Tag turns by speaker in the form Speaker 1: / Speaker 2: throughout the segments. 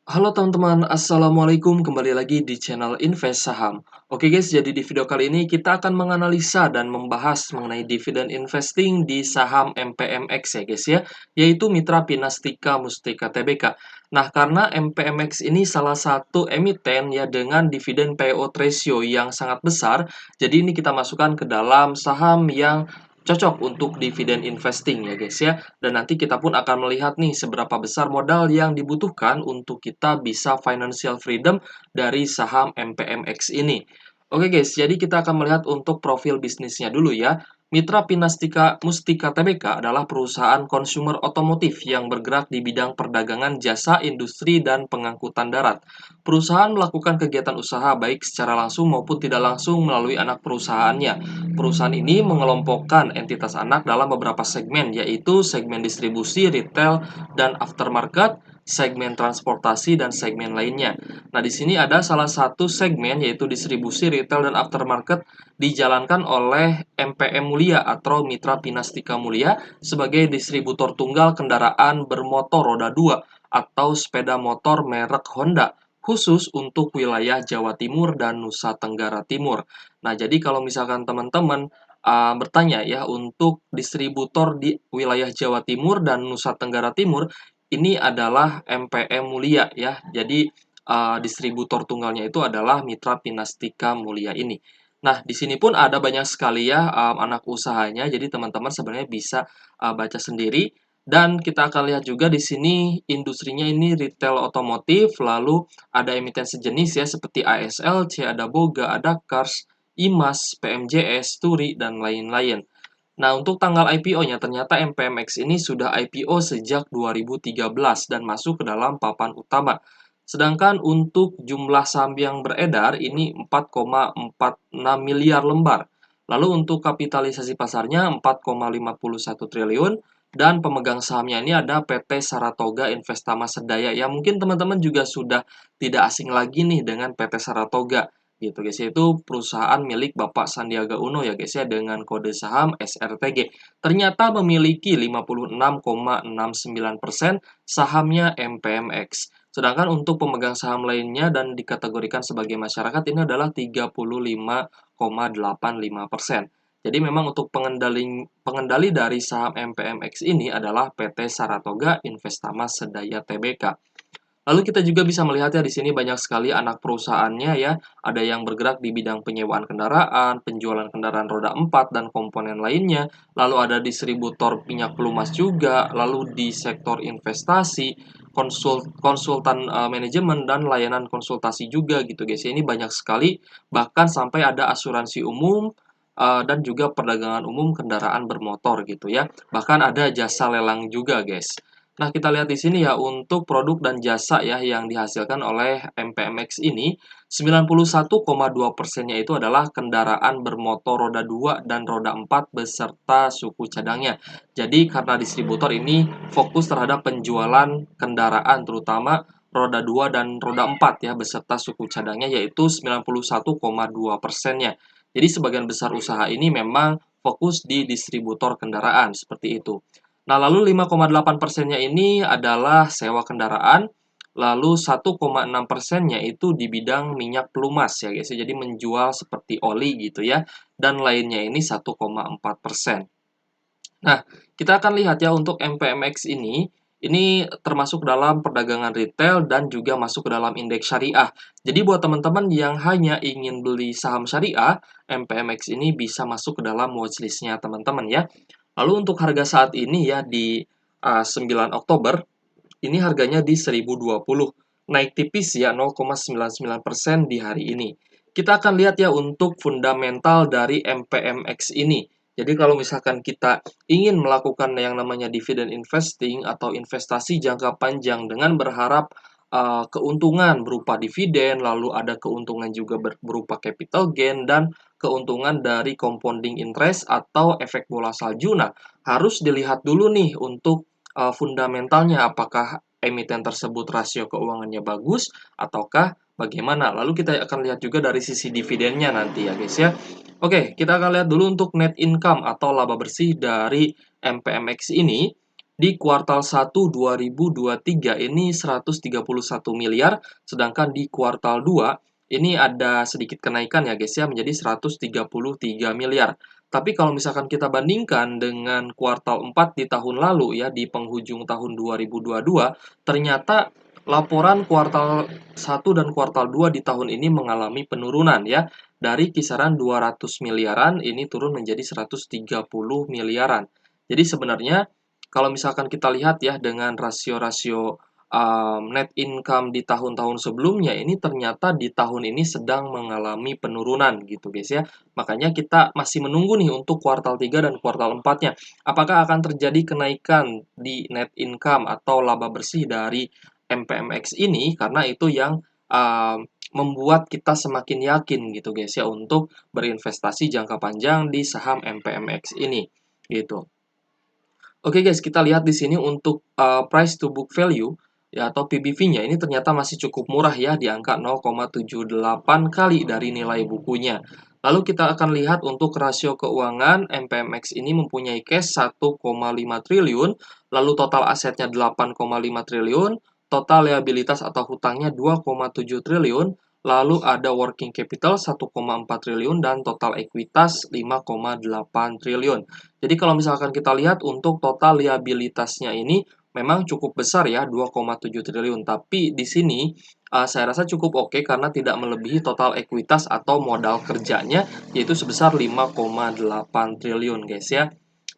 Speaker 1: Halo teman-teman, Assalamualaikum, kembali lagi di channel Invest Saham. Oke guys, jadi di video kali ini kita akan menganalisa dan membahas mengenai dividen investing di saham MPMX ya guys ya, yaitu Mitra Pinastika Mustika Tbk. Nah, karena MPMX ini salah satu emiten ya dengan dividen payout ratio yang sangat besar, jadi ini kita masukkan ke dalam saham yang cocok untuk dividen investing ya guys ya. Dan nanti kita pun akan melihat nih seberapa besar modal yang dibutuhkan untuk kita bisa financial freedom dari saham MPMX ini. Oke guys, jadi kita akan melihat untuk profil bisnisnya dulu ya. Mitra Pinastika Mustika Tbk adalah perusahaan konsumer otomotif yang bergerak di bidang perdagangan jasa, industri, dan pengangkutan darat. Perusahaan melakukan kegiatan usaha baik secara langsung maupun tidak langsung melalui anak perusahaannya. Perusahaan ini mengelompokkan entitas anak dalam beberapa segmen, yaitu segmen distribusi, retail, dan aftermarket, segmen transportasi, dan segmen lainnya. Nah, di sini ada salah satu segmen, yaitu distribusi, retail, dan aftermarket, dijalankan oleh MPM Mulia atau Mitra Pinastika Mulia sebagai distributor tunggal kendaraan bermotor roda 2 atau sepeda motor merek Honda, khusus untuk wilayah Jawa Timur dan Nusa Tenggara Timur. Nah, jadi kalau misalkan teman-teman bertanya ya, untuk distributor di wilayah Jawa Timur dan Nusa Tenggara Timur, ini adalah MPM Mulia ya. Jadi distributor tunggalnya itu adalah Mitra Pinastika Mulia ini. Nah, di sini pun ada banyak sekali ya anak usahanya. Jadi teman-teman sebenarnya bisa baca sendiri. Dan kita akan lihat juga di sini industrinya ini retail otomotif, lalu ada emiten sejenis ya seperti ASL, ada Boga, ada Cars, IMAS, PMJS, Turi, dan lain-lain. Nah, untuk tanggal IPO-nya, ternyata MPMX ini sudah IPO sejak 2013 dan masuk ke dalam papan utama. Sedangkan untuk jumlah saham yang beredar ini 4,46 miliar lembar. Lalu untuk kapitalisasi pasarnya 4,51 triliun dan pemegang sahamnya ini ada PT Saratoga Investama Sedaya. Ya mungkin teman-teman juga sudah tidak asing lagi nih dengan PT Saratoga gitu guys, yaitu perusahaan milik Bapak Sandiaga Uno ya guys ya dengan kode saham SRTG. Ternyata memiliki 56,69% sahamnya MPMX. Sedangkan untuk pemegang saham lainnya dan dikategorikan sebagai masyarakat ini adalah 35,85%. Jadi memang untuk pengendali dari saham MPMX ini adalah PT Saratoga Investama Sedaya Tbk. Lalu kita juga bisa melihat ya di sini banyak sekali anak perusahaannya ya. Ada yang bergerak di bidang penyewaan kendaraan, penjualan kendaraan roda 4 dan komponen lainnya. Lalu ada distributor minyak pelumas juga, lalu di sektor investasi, konsultan manajemen dan layanan konsultasi juga gitu guys. Ini banyak sekali, bahkan sampai ada asuransi umum dan juga perdagangan umum kendaraan bermotor gitu ya. Bahkan ada jasa lelang juga guys. Nah, kita lihat di sini ya, untuk produk dan jasa ya yang dihasilkan oleh MPMX ini, 91,2%-nya itu adalah kendaraan bermotor roda 2 dan roda 4 beserta suku cadangnya. Jadi, karena distributor ini fokus terhadap penjualan kendaraan, terutama roda 2 dan roda 4 ya, beserta suku cadangnya, yaitu 91,2%-nya. Jadi, sebagian besar usaha ini memang fokus di distributor kendaraan, seperti itu. Nah, lalu 5,8%-nya ini adalah sewa kendaraan, lalu 1,6%-nya itu di bidang minyak pelumas ya guys. Jadi menjual seperti oli gitu ya, dan lainnya ini 1,4%. Nah, kita akan lihat ya untuk MPMX ini termasuk dalam perdagangan retail dan juga masuk ke dalam indeks syariah. Jadi buat teman-teman yang hanya ingin beli saham syariah, MPMX ini bisa masuk ke dalam watchlist-nya teman-teman ya. Lalu untuk harga saat ini ya di 9 Oktober, ini harganya di 1020, naik tipis ya 0,99% di hari ini. Kita akan lihat ya untuk fundamental dari MPMX ini. Jadi kalau misalkan kita ingin melakukan yang namanya dividen investing atau investasi jangka panjang dengan berharap keuntungan berupa dividen, lalu ada keuntungan juga berupa capital gain dan keuntungan dari compounding interest atau efek bola salju. Nah, harus dilihat dulu nih untuk fundamentalnya, apakah emiten tersebut rasio keuangannya bagus ataukah bagaimana. Lalu kita akan lihat juga dari sisi dividennya nanti ya guys ya. Oke, kita akan lihat dulu untuk net income atau laba bersih dari MPMX ini. Di kuartal 1 2023 ini 131 miliar, sedangkan di kuartal 2 ini ada sedikit kenaikan ya guys ya, menjadi 133 miliar. Tapi kalau misalkan kita bandingkan dengan kuartal 4 di tahun lalu ya, di penghujung tahun 2022, ternyata laporan kuartal 1 dan kuartal 2 di tahun ini mengalami penurunan ya. Dari kisaran 200 miliaran ini turun menjadi 130 miliaran. Jadi sebenarnya kalau misalkan kita lihat ya dengan rasio-rasio net income di tahun-tahun sebelumnya, ini ternyata di tahun ini sedang mengalami penurunan gitu guys ya. Makanya kita masih menunggu nih untuk kuartal 3 dan kuartal 4-nya. Apakah akan terjadi kenaikan di net income atau laba bersih dari MPMX ini? Karena itu yang membuat kita semakin yakin gitu guys ya untuk berinvestasi jangka panjang di saham MPMX ini gitu. Oke guys, kita lihat di sini untuk price to book value ya atau PBV-nya ini ternyata masih cukup murah ya di angka 0,78 kali dari nilai bukunya. Lalu kita akan lihat untuk rasio keuangan MPMX ini mempunyai cash 1,5 triliun, lalu total asetnya 8,5 triliun, total liabilitas atau hutangnya 2,7 triliun, lalu ada working capital 1,4 triliun dan total ekuitas 5,8 triliun. Jadi kalau misalkan kita lihat untuk total liabilitasnya ini memang cukup besar ya, 2,7 triliun. Tapi di sini saya rasa cukup oke karena tidak melebihi total ekuitas atau modal kerjanya yaitu sebesar 5,8 triliun guys ya.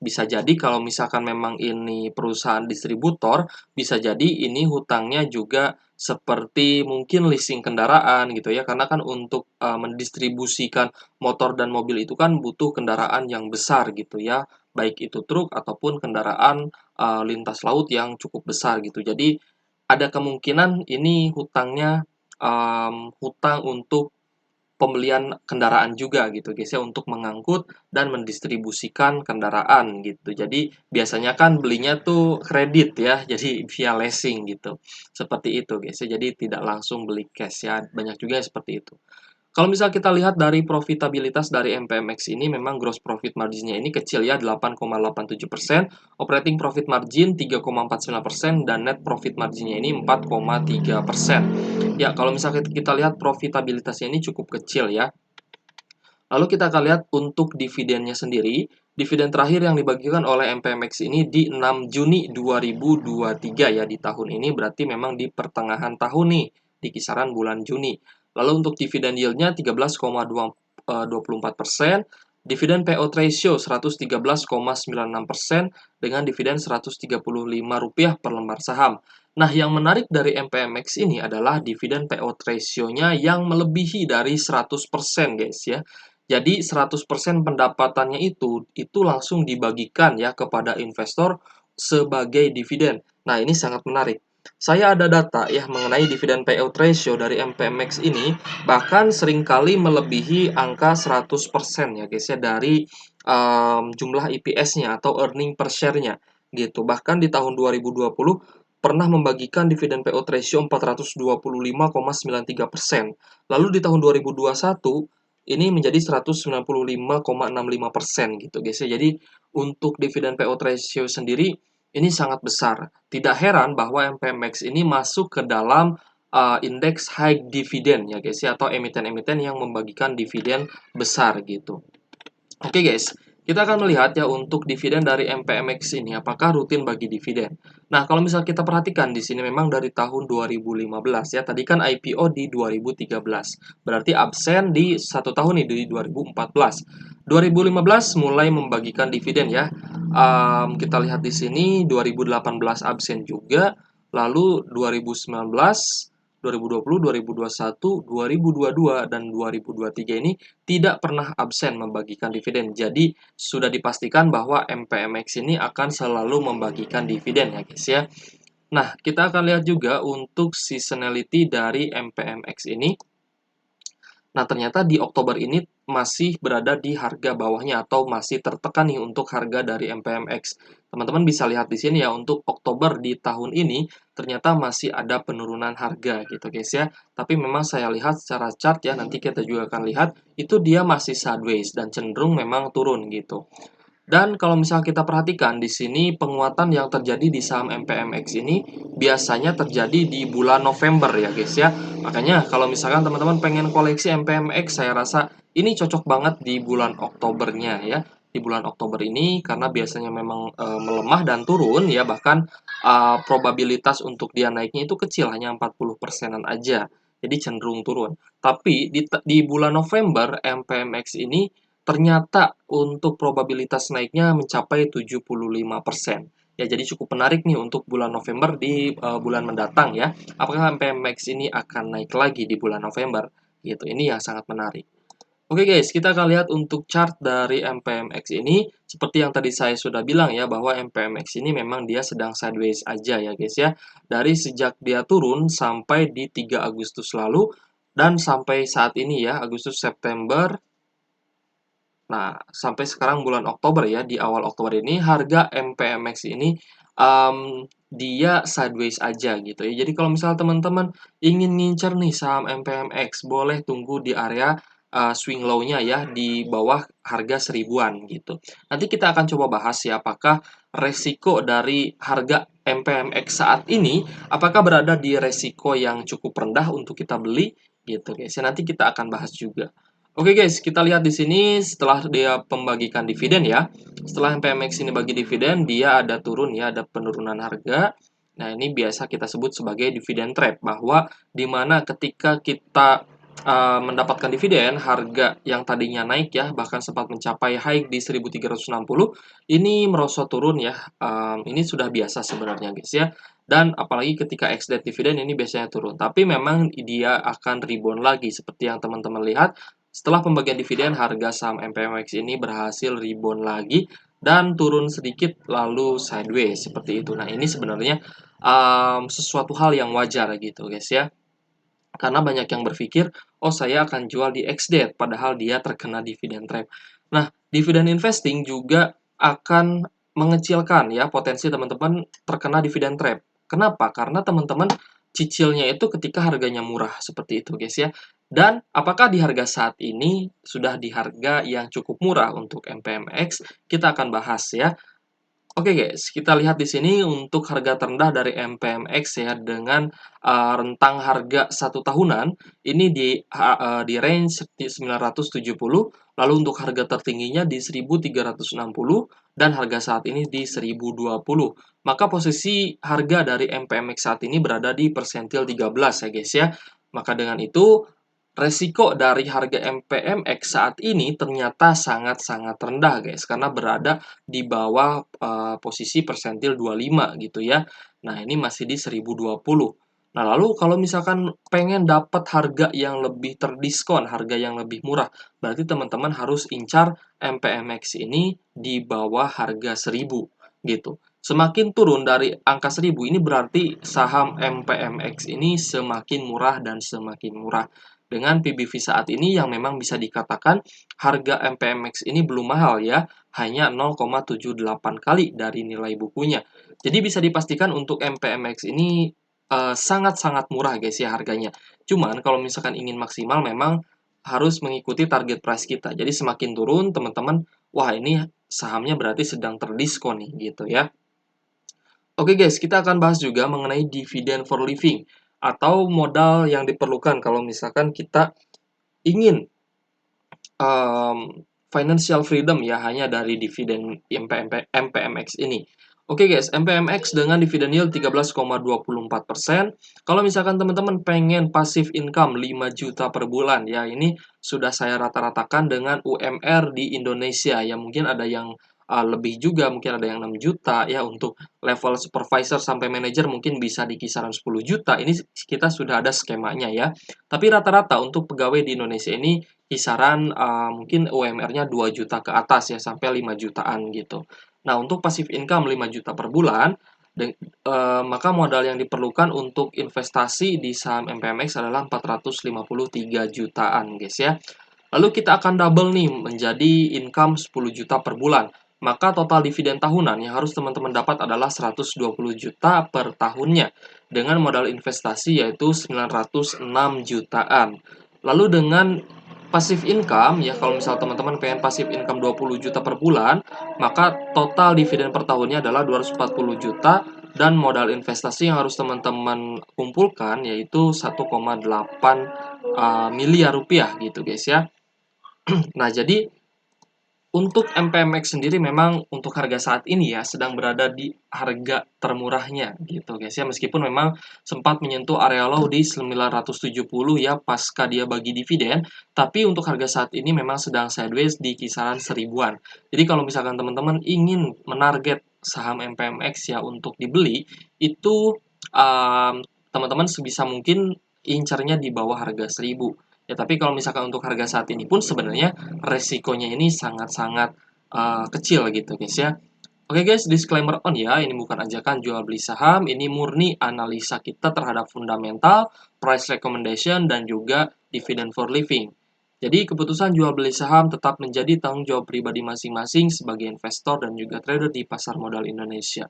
Speaker 1: Bisa jadi kalau misalkan memang ini perusahaan distributor, bisa jadi ini hutangnya juga seperti mungkin leasing kendaraan gitu ya. Karena kan untuk mendistribusikan motor dan mobil itu kan butuh kendaraan yang besar gitu ya, baik itu truk ataupun kendaraan lintas laut yang cukup besar gitu. Jadi ada kemungkinan ini hutangnya hutang untuk pembelian kendaraan juga gitu guys ya untuk mengangkut dan mendistribusikan kendaraan gitu. Jadi biasanya kan belinya tuh kredit ya, jadi via leasing gitu. Seperti itu guys ya. Jadi tidak langsung beli cash ya. Banyak juga yang seperti itu. Kalau misal kita lihat dari profitabilitas dari MPMX ini memang gross profit margin-nya ini kecil ya 8,87%, operating profit margin 3,49% dan net profit margin-nya ini 4,3%. Ya, kalau misalnya kita lihat profitabilitasnya ini cukup kecil ya. Lalu kita akan lihat untuk dividennya sendiri. Dividen terakhir yang dibagikan oleh MPMX ini di 6 Juni 2023 ya di tahun ini berarti memang di pertengahan tahun nih, di kisaran bulan Juni. Lalu untuk dividen yield-nya 13,24%, dividen payout ratio 113,96% dengan dividen Rp135 per lembar saham. Nah, yang menarik dari MPMX ini adalah dividen payout ratio-nya yang melebihi dari 100% guys ya. Jadi 100% pendapatannya itu langsung dibagikan ya kepada investor sebagai dividen. Nah, ini sangat menarik. Saya ada data ya mengenai dividen payout ratio dari MPMX ini bahkan seringkali melebihi angka 100% ya guys ya dari jumlah EPS-nya atau earning per share-nya gitu. Bahkan di tahun 2020 pernah membagikan dividen payout ratio 425,93%. Lalu di tahun 2021 ini menjadi 195,65% gitu guys ya. Jadi untuk dividen payout ratio sendiri ini sangat besar. Tidak heran bahwa MPMX ini masuk ke dalam indeks high dividend ya guys ya atau emiten-emiten yang membagikan dividen besar gitu. Oke guys, kita akan melihat ya untuk dividen dari MPMX ini apakah rutin bagi dividen. Nah, kalau misal kita perhatikan di sini memang dari tahun 2015 ya. Tadi kan IPO di 2013. Berarti absen di satu tahun nih di 2014. 2015 mulai membagikan dividen ya. Kita lihat di sini 2018 absen juga. Lalu 2019 2020, 2021, 2022, dan 2023 ini tidak pernah absen membagikan dividen. Jadi, sudah dipastikan bahwa MPMX ini akan selalu membagikan dividen ya guys ya. Nah, kita akan lihat juga untuk seasonality dari MPMX ini. Nah, ternyata di Oktober ini masih berada di harga bawahnya atau masih tertekan nih untuk harga dari MPMX. Teman-teman bisa lihat di sini ya, untuk Oktober di tahun ini ternyata masih ada penurunan harga gitu guys ya. Tapi memang saya lihat secara chart ya, nanti kita juga akan lihat itu dia masih sideways dan cenderung memang turun gitu. Dan kalau misal kita perhatikan di sini penguatan yang terjadi di saham MPMX ini biasanya terjadi di bulan November ya guys ya. Makanya kalau misalkan teman-teman pengen koleksi MPMX, saya rasa ini cocok banget di bulan Oktobernya ya. Di bulan Oktober ini karena biasanya memang melemah dan turun ya, bahkan probabilitas untuk dia naiknya itu kecil, hanya 40%-an aja. Jadi cenderung turun. Tapi di bulan November MPMX ini ternyata untuk probabilitas naiknya mencapai 75%. Ya, jadi cukup menarik nih untuk bulan November di bulan mendatang ya. Apakah MPMX ini akan naik lagi di bulan November? Gitu. Ini yang sangat menarik. Oke guys, kita akan lihat untuk chart dari MPMX ini. Seperti yang tadi saya sudah bilang ya, bahwa MPMX ini memang dia sedang sideways aja ya guys ya. Dari sejak dia turun sampai di 3 Agustus lalu, dan sampai saat ini ya, Agustus, September, nah, sampai sekarang bulan Oktober ya, di awal Oktober ini harga MPMX ini dia sideways aja gitu ya. Jadi kalau misalnya teman-teman ingin ngincer nih saham MPMX, boleh tunggu di area swing low-nya ya di bawah harga seribuan gitu. Nanti kita akan coba bahas ya apakah resiko dari harga MPMX saat ini apakah berada di resiko yang cukup rendah untuk kita beli gitu guys. Ya, nanti kita akan bahas juga. Oke guys, kita lihat di sini setelah dia pembagikan dividen ya. Setelah MPMX ini bagi dividen, dia ada turun ya, ada penurunan harga. Nah, ini biasa kita sebut sebagai dividen trap, bahwa di mana ketika kita mendapatkan dividen, harga yang tadinya naik ya, bahkan sempat mencapai high di 1360, ini merosot turun ya. Ini sudah biasa sebenarnya guys ya. Dan apalagi ketika ex-date dividen ini biasanya turun. Tapi memang dia akan rebound lagi seperti yang teman-teman lihat. Setelah pembagian dividen, harga saham MPMX ini berhasil rebound lagi dan turun sedikit lalu sideways seperti itu. Nah, ini sebenarnya sesuatu hal yang wajar gitu guys ya. Karena banyak yang berpikir, oh saya akan jual di ex-date, padahal dia terkena dividen trap. Nah, dividen investing juga akan mengecilkan ya potensi teman-teman terkena dividen trap. Kenapa? Karena teman-teman cicilnya itu ketika harganya murah, seperti itu guys ya. Dan apakah di harga saat ini sudah di harga yang cukup murah untuk MPMX? Kita akan bahas ya. Oke guys, kita lihat di sini untuk harga terendah dari MPMX ya dengan rentang harga 1 tahunan ini di range 970, lalu untuk harga tertingginya di 1360 dan harga saat ini di 1020. Maka posisi harga dari MPMX saat ini berada di persentil 13 ya guys ya. Maka dengan itu resiko dari harga MPMX saat ini ternyata sangat-sangat rendah guys, karena berada di bawah posisi persentil 25 gitu ya. Nah, ini masih di 1020. Nah, lalu kalau misalkan pengen dapat harga yang lebih terdiskon, harga yang lebih murah, berarti teman-teman harus incar MPMX ini di bawah harga 1000 gitu. Semakin turun dari angka 1000 ini berarti saham MPMX ini semakin murah dan semakin murah. Dengan PBV saat ini yang memang bisa dikatakan harga MPMX ini belum mahal ya, hanya 0,78 kali dari nilai bukunya. Jadi bisa dipastikan untuk MPMX ini sangat-sangat murah guys ya harganya. Cuman kalau misalkan ingin maksimal memang harus mengikuti target price kita. Jadi semakin turun teman-teman, wah ini sahamnya berarti sedang terdiskon nih gitu ya. Oke guys, kita akan bahas juga mengenai dividend for living atau modal yang diperlukan kalau misalkan kita ingin financial freedom ya hanya dari dividen MPMX ini. Oke guys, MPMX dengan dividen yield 13,24%. Kalau misalkan teman-teman pengen passive income 5 juta per bulan ya, ini sudah saya rata-ratakan dengan UMR di Indonesia ya. Mungkin ada yang lebih juga, mungkin ada yang 6 juta ya, untuk level supervisor sampai manager mungkin bisa di kisaran 10 juta. Ini kita sudah ada skemanya ya. Tapi rata-rata untuk pegawai di Indonesia ini kisaran mungkin UMR-nya 2 juta ke atas ya, sampai 5 jutaan gitu. Nah, untuk passive income 5 juta per bulan, maka modal yang diperlukan untuk investasi di saham MPMX adalah 453 jutaan guys ya. Lalu kita akan double nih menjadi income 10 juta per bulan. Maka total dividen tahunan yang harus teman-teman dapat adalah 120 juta per tahunnya dengan modal investasi yaitu 906 jutaan. Lalu dengan passive income ya, kalau misal teman-teman pengen passive income 20 juta per bulan, maka total dividen per tahunnya adalah 240 juta dan modal investasi yang harus teman-teman kumpulkan yaitu 1,8 miliar rupiah gitu guys ya. Nah, jadi untuk MPMX sendiri memang untuk harga saat ini ya sedang berada di harga termurahnya gitu guys ya, meskipun memang sempat menyentuh area low di 970 ya pasca dia bagi dividen, tapi untuk harga saat ini memang sedang sideways di kisaran seribuan. Jadi kalau misalkan teman-teman ingin menarget saham MPMX ya untuk dibeli, itu teman-teman sebisa mungkin incarnya di bawah harga 1000. Ya, tapi kalau misalkan untuk harga saat ini pun sebenarnya resikonya ini sangat-sangat kecil gitu guys ya. Oke guys, disclaimer on ya, ini bukan ajakan jual beli saham, ini murni analisa kita terhadap fundamental, price recommendation, dan juga dividend for living. Jadi keputusan jual beli saham tetap menjadi tanggung jawab pribadi masing-masing sebagai investor dan juga trader di pasar modal Indonesia.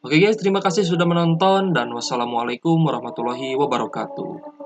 Speaker 1: Oke guys, terima kasih sudah menonton dan wassalamualaikum warahmatullahi wabarakatuh.